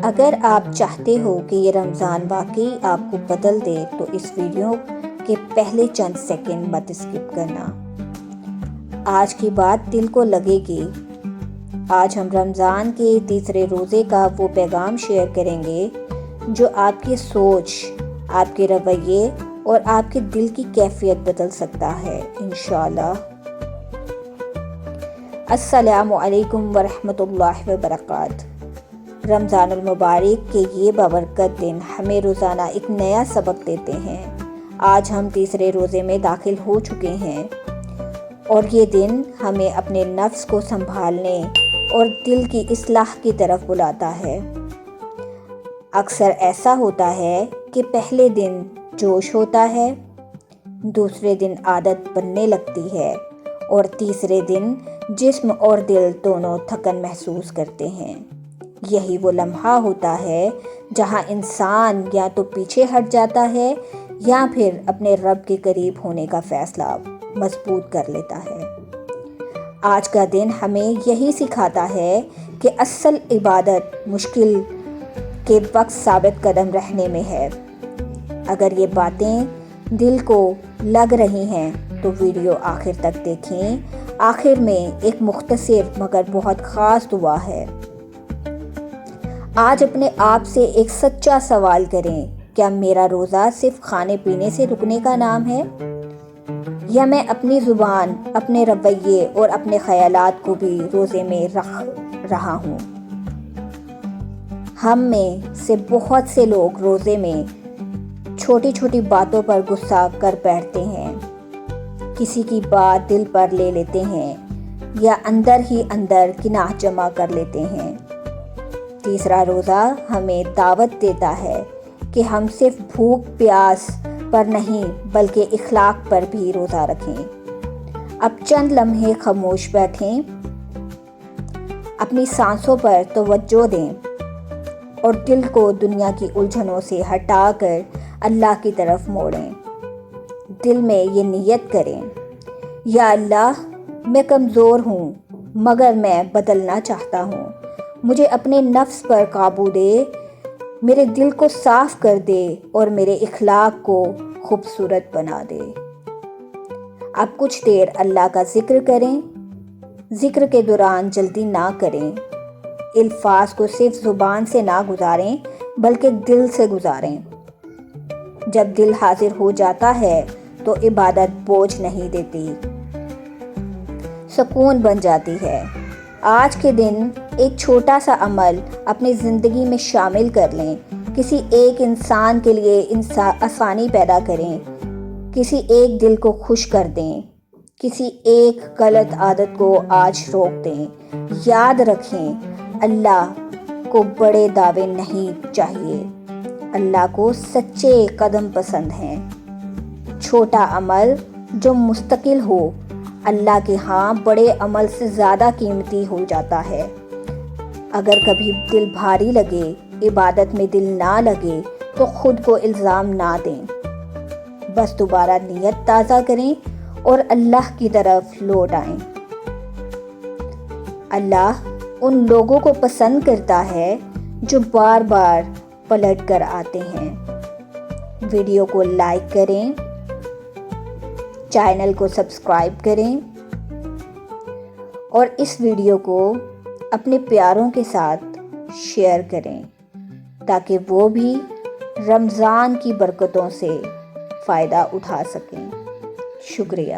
اگر آپ چاہتے ہو کہ یہ رمضان واقعی آپ کو بدل دے تو اس ویڈیو کے پہلے چند سیکنڈ مت اسکپ کرنا۔ آج کی بات دل کو لگے گی۔ آج ہم رمضان کے تیسرے روزے کا وہ پیغام شیئر کریں گے جو آپ کی سوچ، آپ کے رویے اور آپ کے دل کی کیفیت بدل سکتا ہے انشاءاللہ۔ السلام علیکم ورحمۃ اللہ وبرکاتہ۔ رمضان المبارک کے یہ بابرکت دن ہمیں روزانہ ایک نیا سبق دیتے ہیں۔ آج ہم تیسرے روزے میں داخل ہو چکے ہیں اور یہ دن ہمیں اپنے نفس کو سنبھالنے اور دل کی اصلاح کی طرف بلاتا ہے۔ اکثر ایسا ہوتا ہے کہ پہلے دن جوش ہوتا ہے، دوسرے دن عادت بننے لگتی ہے اور تیسرے دن جسم اور دل دونوں تھکن محسوس کرتے ہیں۔ یہی وہ لمحہ ہوتا ہے جہاں انسان یا تو پیچھے ہٹ جاتا ہے یا پھر اپنے رب کے قریب ہونے کا فیصلہ مضبوط کر لیتا ہے۔ آج کا دن ہمیں یہی سکھاتا ہے کہ اصل عبادت مشکل کے وقت ثابت قدم رہنے میں ہے۔ اگر یہ باتیں دل کو لگ رہی ہیں تو ویڈیو آخر تک دیکھیں۔ آخر میں ایک مختصر مگر بہت خاص دعا ہے۔ آج اپنے آپ سے ایک سچا سوال کریں، کیا میرا روزہ صرف کھانے پینے سے رکنے کا نام ہے؟ یا میں اپنی زبان، اپنے رویے اور اپنے خیالات کو بھی روزے میں رکھ رہا ہوں؟ ہم میں سے بہت سے لوگ روزے میں چھوٹی چھوٹی باتوں پر غصہ کر بیٹھتے ہیں، کسی کی بات دل پر لے لیتے ہیں یا اندر ہی اندر کناہ جمع کر لیتے ہیں۔ تیسرا روزہ ہمیں دعوت دیتا ہے کہ ہم صرف بھوک پیاس پر نہیں بلکہ اخلاق پر بھی روزہ رکھیں۔ اب چند لمحے خاموش بیٹھیں، اپنی سانسوں پر توجہ دیں اور دل کو دنیا کی الجھنوں سے ہٹا کر اللہ کی طرف موڑیں۔ دل میں یہ نیت کریں، یا اللہ، میں کمزور ہوں مگر میں بدلنا چاہتا ہوں۔ مجھے اپنے نفس پر قابو دے، میرے دل کو صاف کر دے اور میرے اخلاق کو خوبصورت بنا دے۔ اب کچھ دیر اللہ کا ذکر کریں۔ ذکر کے دوران جلدی نہ کریں، الفاظ کو صرف زبان سے نہ گزاریں بلکہ دل سے گزاریں۔ جب دل حاضر ہو جاتا ہے تو عبادت بوجھ نہیں دیتی، سکون بن جاتی ہے۔ آج کے دن ایک چھوٹا سا عمل اپنی زندگی میں شامل کر لیں۔ کسی ایک انسان کے لیے آسانی پیدا کریں، کسی ایک دل کو خوش کر دیں، کسی ایک غلط عادت کو آج روک دیں۔ یاد رکھیں، اللہ کو بڑے دعوے نہیں چاہیے، اللہ کو سچے قدم پسند ہیں۔ چھوٹا عمل جو مستقل ہو اللہ کے ہاں بڑے عمل سے زیادہ قیمتی ہو جاتا ہے۔ اگر کبھی دل بھاری لگے، عبادت میں دل نہ لگے تو خود کو الزام نہ دیں، بس دوبارہ نیت تازہ کریں اور اللہ کی طرف لوٹ آئیں۔ اللہ ان لوگوں کو پسند کرتا ہے جو بار بار پلٹ کر آتے ہیں۔ ویڈیو کو لائک کریں، چینل کو سبسکرائب کریں اور اس ویڈیو کو اپنے پیاروں کے ساتھ شیئر کریں تاکہ وہ بھی رمضان کی برکتوں سے فائدہ اٹھا سکیں۔ شکریہ۔